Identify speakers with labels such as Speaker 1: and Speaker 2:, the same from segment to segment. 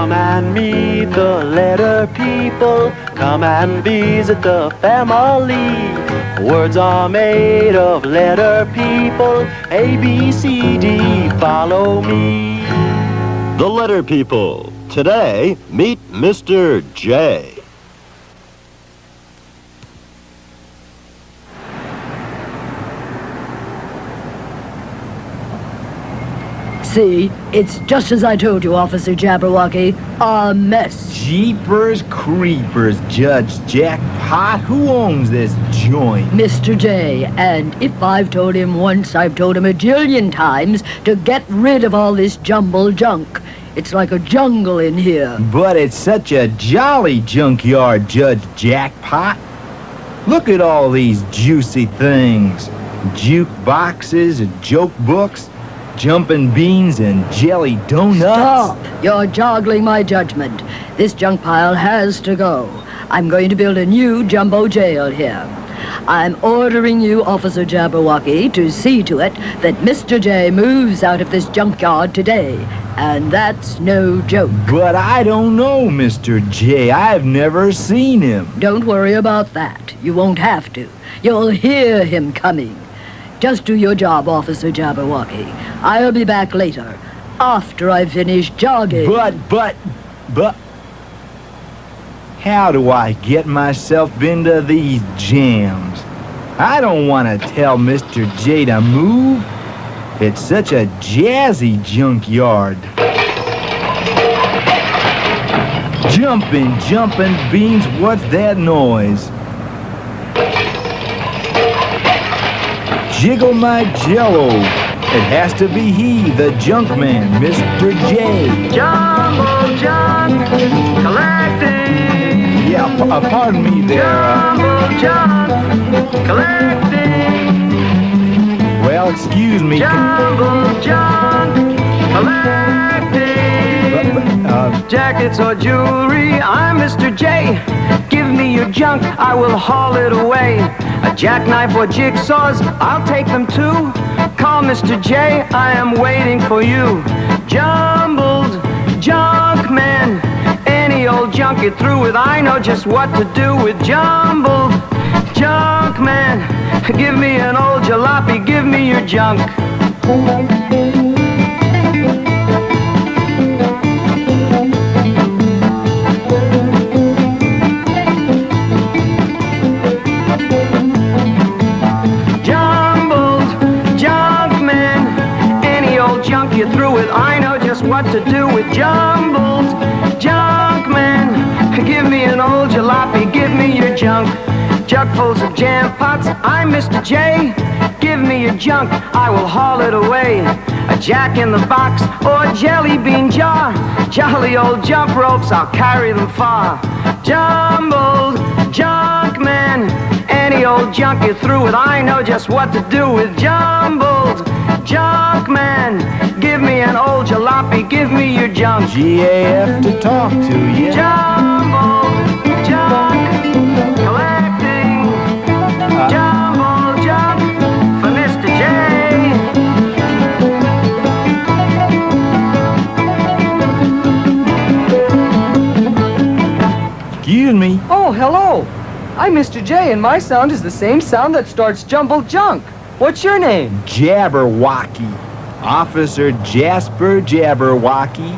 Speaker 1: Come and meet the letter people. Come and visit the family. Words are made of letter people. A, B, C, D, follow me.
Speaker 2: The letter people. Today, meet Mr. J.
Speaker 3: See, it's just as I told you, Officer Jabberwocky. A mess.
Speaker 4: Jeepers creepers, Judge Jackpot. Who owns this joint?
Speaker 3: Mr. J. And if I've told him once, I've told him a jillion times to get rid of all this jumble junk. It's like a jungle in here.
Speaker 4: But it's such a jolly junkyard, Judge Jackpot. Look at all these juicy things. Jukeboxes and joke books. Jumping beans and jelly donuts.
Speaker 3: Stop! You're joggling my judgment. This junk pile has to go. I'm going to build a new jumbo jail here. I'm ordering you, Officer Jabberwocky, to see to it that Mr. J moves out of this junkyard today. And that's no joke.
Speaker 4: But I don't know Mr. J. I've never seen him.
Speaker 3: Don't worry about that. You won't have to. You'll hear him coming. Just do your job, Officer Jabberwocky. I'll be back later, after I finish jogging.
Speaker 4: But... How do I get myself into these jams? I don't want to tell Mr. J to move. It's such a jazzy junkyard. Jumping beans, what's that noise? Jiggle my jello. It has to be he, the junk man, Mr. J.
Speaker 1: Jumbo junk collecting.
Speaker 4: Yeah, pardon me there.
Speaker 1: Jumbo junk collecting.
Speaker 4: Well, excuse me.
Speaker 1: Jumbo junk collecting. Jackets or jewelry, I'm Mr. J. Give me your junk, I will haul it away. A jackknife or jigsaws, I'll take them too. Call Mr. J, I am waiting for you. Jumbled junk man, any old junk you're through with, I know just what to do with. Jumbled junk man, give me an old jalopy, give me your junk. You're through with, I know just what to do with. Jumbled junk man, give me an old jalopy, give me your junk. Jugfuls of jam pots, I'm Mr. J. Give me your junk, I will haul it away. A jack in the box or a jelly bean jar, jolly old jump ropes, I'll carry them far. Jumbled junk man, any old junk you're through with, I know just what to do with. Jumbled junk man, give me an old jalopy, give me your junk.
Speaker 4: GAF to talk to you.
Speaker 1: Jumbo junk collecting. Jumbo junk for Mr. J.
Speaker 4: Excuse me.
Speaker 5: Oh, hello. I'm Mr. J, and my sound is the same sound that starts jumbled junk. What's your name?
Speaker 4: Jabberwocky. Officer Jasper Jabberwocky.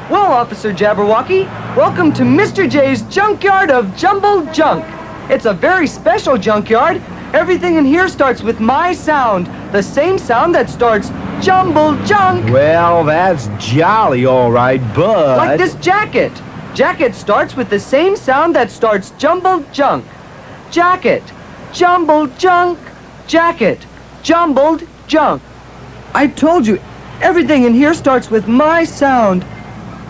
Speaker 5: Well, Officer Jabberwocky, welcome to Mr. J's junkyard of jumbled junk. It's a very special junkyard. Everything in here starts with my sound, the same sound that starts jumbled junk.
Speaker 4: Well, that's jolly all right, but...
Speaker 5: Like this jacket. Jacket starts with the same sound that starts jumbled junk. Jacket, jumbled junk, jacket. Jumbled junk. I told you, everything in here starts with my sound.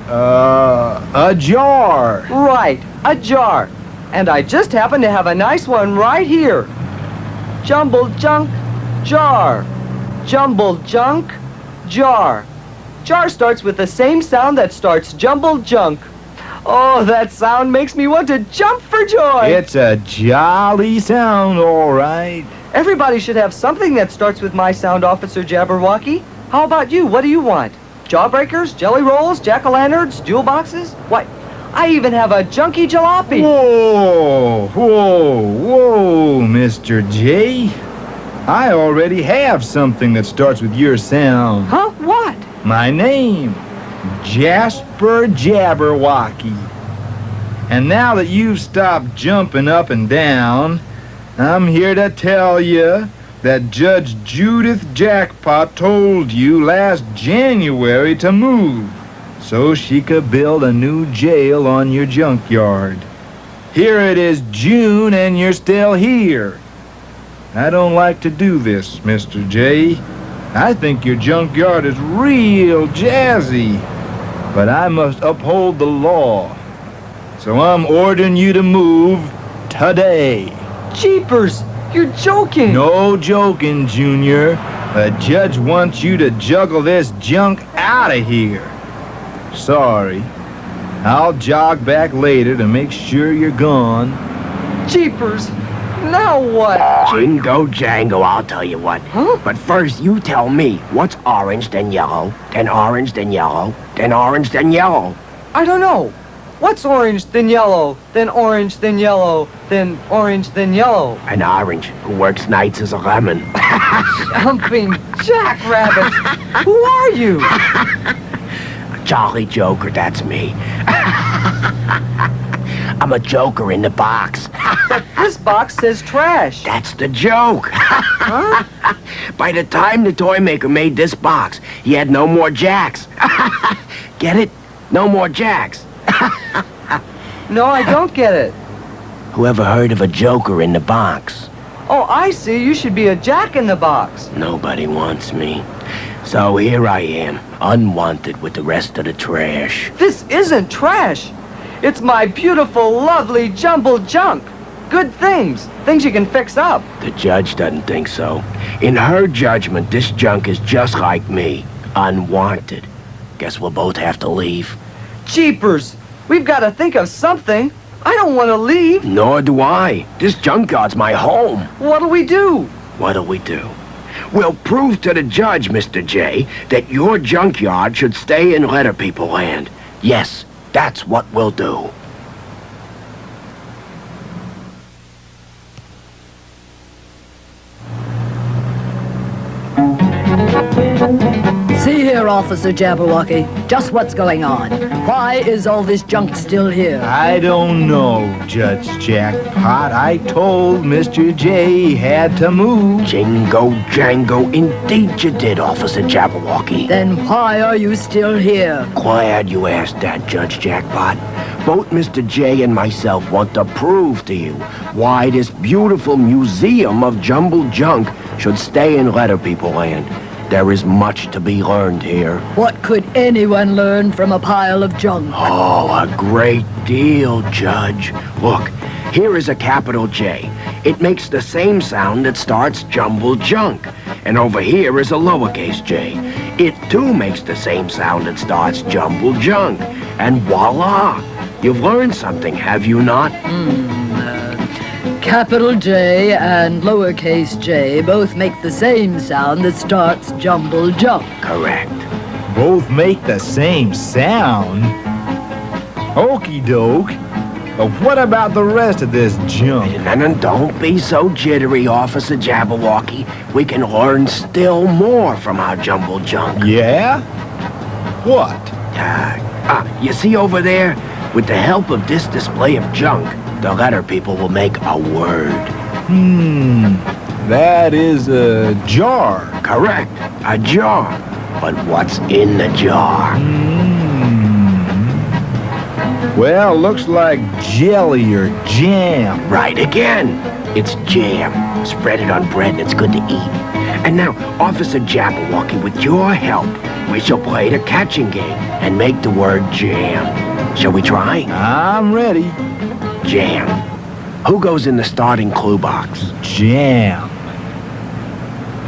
Speaker 4: A jar.
Speaker 5: Right, a jar. And I just happen to have a nice one right here. Jumbled junk, jar. Jumbled junk, jar. Jar starts with the same sound that starts jumbled junk. Oh, that sound makes me want to jump for joy.
Speaker 4: It's a jolly sound, all right.
Speaker 5: Everybody should have something that starts with my sound, Officer Jabberwocky. How about you? What do you want? jawbreakers, jelly rolls, jack-o'-lanterns, jewel boxes. Why, I even have a junky jalopy.
Speaker 4: Whoa, Mr. J. I already have something that starts with your sound.
Speaker 5: Huh? What?
Speaker 4: My name, Jasper Jabberwocky. And now that you've stopped jumping up and down, I'm here to tell you that Judge Judith Jackpot told you last January to move so she could build a new jail on your junkyard. Here it is June and you're still here. I don't like to do this, Mr. J. I think your junkyard is real jazzy, but I must uphold the law. So I'm ordering you to move today.
Speaker 5: Jeepers! You're joking!
Speaker 4: No joking, Junior. The judge wants you to juggle this junk out of here. Sorry. I'll jog back later to make sure you're gone.
Speaker 5: Jeepers! Now what?
Speaker 6: Jingo jango, I'll tell you what.
Speaker 5: Huh?
Speaker 6: But first you tell me what's orange, then yellow, then orange, then yellow, then orange, then yellow.
Speaker 5: I don't know. What's orange, then yellow, then orange, then yellow, then orange, then yellow?
Speaker 6: An orange who works nights as a lemon.
Speaker 5: Jumping jackrabbits! Who are you?
Speaker 6: Jolly Joker, that's me. I'm a joker in the box.
Speaker 5: This box says trash.
Speaker 6: That's the joke.
Speaker 5: Huh?
Speaker 6: By the time the toy maker made this box, he had no more jacks. Get it? No more jacks.
Speaker 5: No, I don't get it.
Speaker 6: Whoever heard of a joker in the box?
Speaker 5: Oh, I see. You should be a jack in the box.
Speaker 6: Nobody wants me. So here I am, unwanted with the rest of the trash.
Speaker 5: This isn't trash. It's my beautiful, lovely, jumbled junk. Good things. Things you can fix up.
Speaker 6: The judge doesn't think so. In her judgment, this junk is just like me, unwanted. Guess we'll both have to leave.
Speaker 5: Jeepers. We've got to think of something. I don't want to leave.
Speaker 6: Nor do I. This junkyard's my home.
Speaker 5: What'll we do?
Speaker 6: What'll we do? We'll prove to the judge, Mr. J, that your junkyard should stay in Letter People Land. Yes, that's what we'll do.
Speaker 3: See here, Officer Jabberwocky. Just what's going on? Why is all this junk still here?
Speaker 4: I don't know, Judge Jackpot. I told Mr. J he had to move.
Speaker 6: Jingo jango, indeed you did, Officer Jabberwocky.
Speaker 3: Then why are you still here?
Speaker 6: Glad you asked that, Judge Jackpot. Both Mr. J and myself want to prove to you why this beautiful museum of jumbled junk should stay in Letter People Land. There is much to be learned here.
Speaker 3: What could anyone learn from a pile of junk?
Speaker 6: Oh, a great deal, Judge. Look, here is a capital J. It makes the same sound that starts jumbled junk. And over here is a lowercase j. It too makes the same sound that starts jumbled junk. And voila! You've learned something, have you not?
Speaker 3: Capital J and lowercase j both make the same sound that starts jumbled junk.
Speaker 6: Correct.
Speaker 4: Both make the same sound? Okie doke. But what about the rest of this junk?
Speaker 6: And don't be so jittery, Officer Jabberwocky. We can learn still more from our jumbled junk.
Speaker 4: Yeah? What?
Speaker 6: You see over there? With the help of this display of junk, the Letter People will make a word.
Speaker 4: That is a jar.
Speaker 6: Correct, a jar. But what's in the jar?
Speaker 4: Well, looks like jelly or jam.
Speaker 6: Right again. It's jam. Spread it on bread and it's good to eat. And now, Officer Jabberwocky, with your help, we shall play the catching game and make the word jam. Shall we try?
Speaker 4: I'm ready.
Speaker 6: Jam. Who goes in the starting clue box?
Speaker 4: Jam.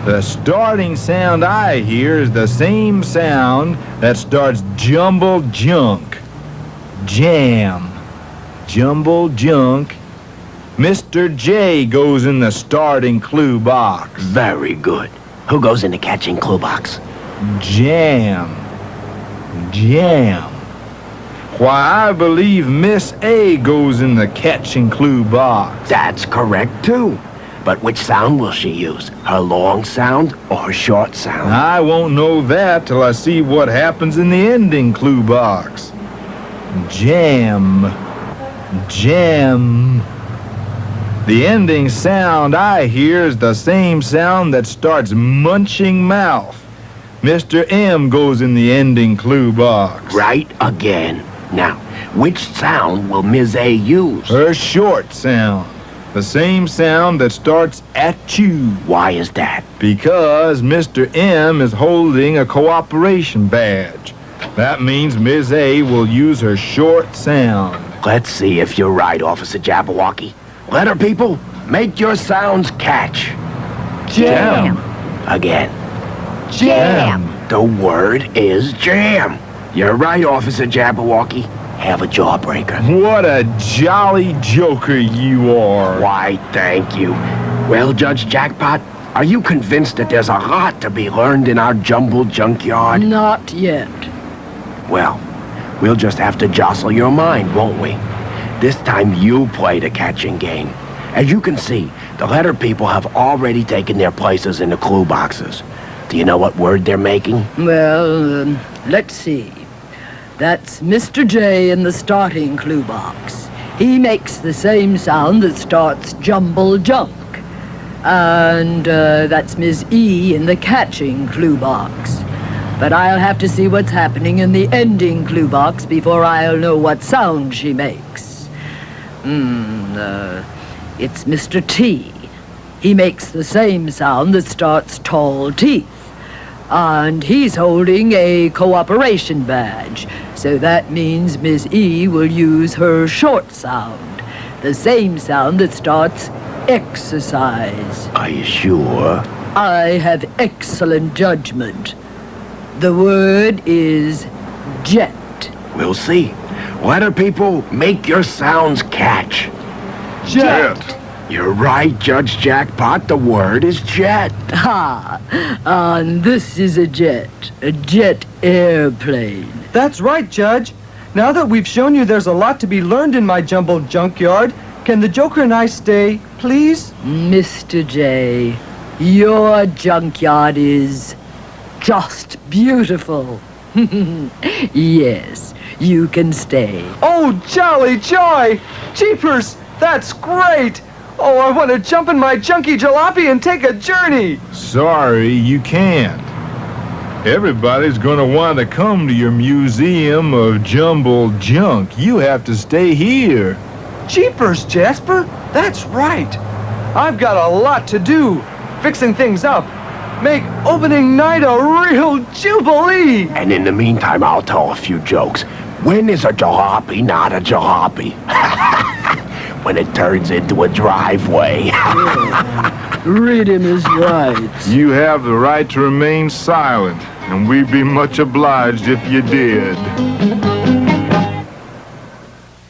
Speaker 4: The starting sound I hear is the same sound that starts jumbled junk. Jam. Jumbled junk. Mr. J goes in the starting clue box.
Speaker 6: Very good. Who goes in the catching clue box?
Speaker 4: Jam. Jam. Why, I believe Miss A goes in the catch and clue box.
Speaker 6: That's correct, too. But which sound will she use? Her long sound or her short sound?
Speaker 4: I won't know that till I see what happens in the ending clue box. Jam. Jam. The ending sound I hear is the same sound that starts munching mouth. Mr. M goes in the ending clue box.
Speaker 6: Right again. Now, which sound will Ms. A use?
Speaker 4: Her short sound. The same sound that starts at you.
Speaker 6: Why is that?
Speaker 4: Because Mr. M is holding a cooperation badge. That means Ms. A will use her short sound.
Speaker 6: Let's see if you're right, Officer Jabberwocky. Letter people, make your sounds catch.
Speaker 4: Jam.
Speaker 6: Again.
Speaker 4: Jam.
Speaker 6: The word is jam. You're right, Officer Jabberwocky. Have a jawbreaker.
Speaker 4: What a jolly joker you are.
Speaker 6: Why, thank you. Well, Judge Jackpot, are you convinced that there's a lot to be learned in our jumbled junkyard?
Speaker 3: Not yet.
Speaker 6: Well, we'll just have to jostle your mind, won't we? This time you play the catching game. As you can see, the letter people have already taken their places in the clue boxes. Do you know what word they're making?
Speaker 3: Well, let's see. That's Mr. J in the starting clue box. He makes the same sound that starts jumble junk. And that's Ms. E in the catching clue box. But I'll have to see what's happening in the ending clue box before I'll know what sound she makes. It's Mr. T. He makes the same sound that starts tall teeth. And he's holding a cooperation badge. So that means Miss E will use her short sound. The same sound that starts exercise.
Speaker 6: Are you sure?
Speaker 3: I have excellent judgment. The word is jet.
Speaker 6: We'll see. Letter people, make your sounds catch.
Speaker 4: Jet.
Speaker 6: You're right, Judge Jackpot. The word is jet.
Speaker 3: Ha! And this is a jet airplane.
Speaker 5: That's right, Judge. Now that we've shown you there's a lot to be learned in my jumbled junkyard, can the Joker and I stay, please?
Speaker 3: Mr. J, your junkyard is just beautiful. Yes, you can stay.
Speaker 5: Oh, jolly joy! Jeepers, that's great! Oh, I want to jump in my junky jalopy and take a journey!
Speaker 4: Sorry, you can't. Everybody's gonna want to come to your museum of jumbled junk. You have to stay here.
Speaker 5: Jeepers, Jasper, that's right. I've got a lot to do, fixing things up. Make opening night a real jubilee!
Speaker 6: And in the meantime, I'll tell a few jokes. When is a jalopy not a jalopy? When it turns into a driveway.
Speaker 3: Rhythm is right.
Speaker 4: You have the right to remain silent, and we'd be much obliged if you did.